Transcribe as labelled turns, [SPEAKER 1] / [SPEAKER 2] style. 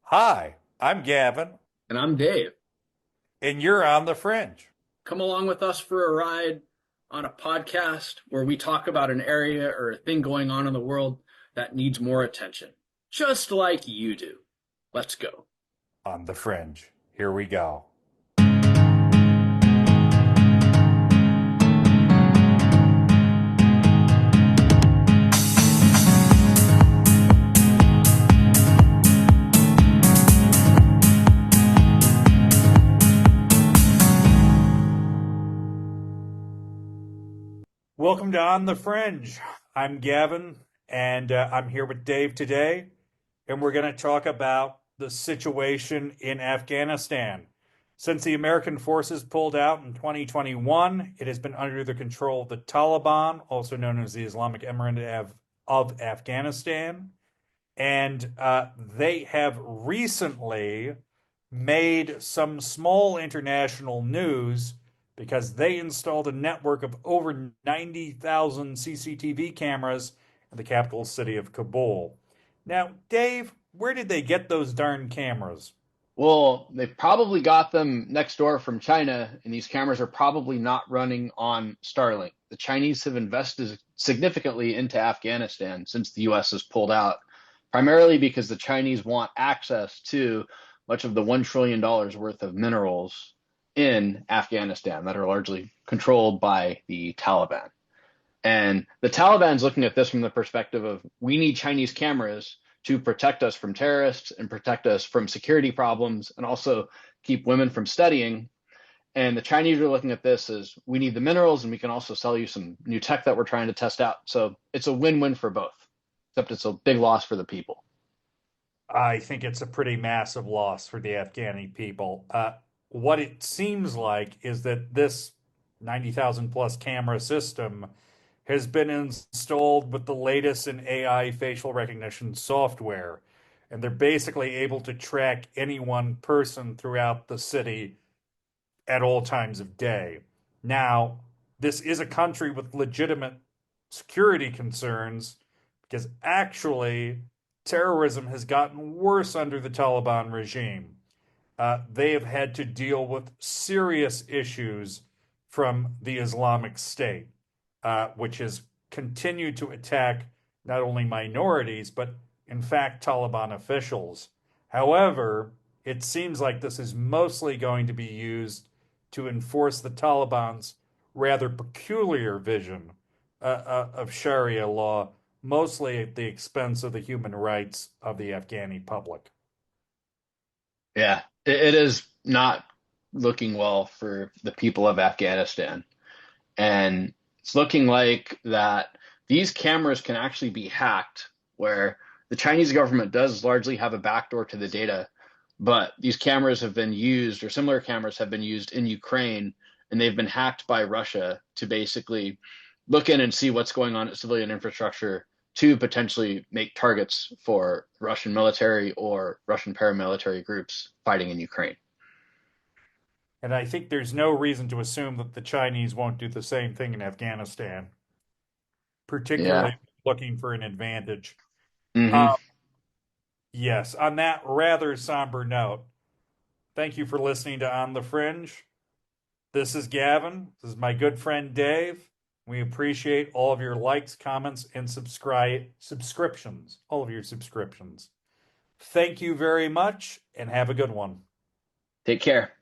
[SPEAKER 1] Hi, I'm Gavin,
[SPEAKER 2] And I'm Dave.
[SPEAKER 1] and you're on the fringe.
[SPEAKER 2] Come along with us for a ride on a podcast where we talk about an area or a thing going on in the world that needs more attention, just like you do. Let's go.
[SPEAKER 1] On the fringe. Here we go. Welcome to On the Fringe. I'm Gavin, and I'm here with Dave today, and we're going to talk about the situation in Afghanistan. Since the American forces pulled out in 2021, it has been under the control of the Taliban, also known as the Islamic Emirate of Afghanistan. And they have recently made some small international news because they installed a network of over 90,000 CCTV cameras in the capital city of Kabul. Now, Dave, where did they get those darn cameras?
[SPEAKER 3] Well, they probably got them next door from China, and these cameras are probably not running on Starlink. The Chinese have invested significantly into Afghanistan since the US has pulled out, primarily because the Chinese want access to much of the $1 trillion worth of minerals in Afghanistan that are largely controlled by the Taliban. And the Taliban's looking at this from the perspective of we need Chinese cameras to protect us from terrorists and protect us from security problems and also keep women from studying. And the Chinese are looking at this as we need the minerals and we can also sell you some new tech that we're trying to test out. So it's a win-win for both, except it's a big loss for the people.
[SPEAKER 1] I think it's a pretty massive loss for the Afghani people. What it seems like is that this 90,000 plus camera system has been installed with the latest in AI facial recognition software. And they're basically able to track any one person throughout the city at all times of day. Now, this is a country with legitimate security concerns because actually terrorism has gotten worse under the Taliban regime. They have had to deal with serious issues from the Islamic State, which has continued to attack not only minorities, but in fact, Taliban officials. However, it seems like this is mostly going to be used to enforce the Taliban's rather peculiar vision of Sharia law, mostly at the expense of the human rights of the Afghani public.
[SPEAKER 3] Yeah, it is not looking well for the people of Afghanistan. And it's looking like that these cameras can actually be hacked, where the Chinese government does largely have a backdoor to the data, but these cameras have been used, or similar cameras have been used in Ukraine, and they've been hacked by Russia to basically look in and see what's going on at civilian infrastructure to potentially make targets for Russian military or Russian paramilitary groups fighting in Ukraine.
[SPEAKER 1] And I think there's no reason to assume that the Chinese won't do the same thing in Afghanistan,
[SPEAKER 3] Yeah.
[SPEAKER 1] particularly looking for an advantage.
[SPEAKER 3] Hmm.
[SPEAKER 1] Uh, yes, on that rather somber note, thank you for listening to On the Fringe. This is Gavin. This is my good friend Dave. We appreciate all of your likes, comments, and subscriptions. All of your subscriptions. Thank you very much and have a good one.
[SPEAKER 3] Take care.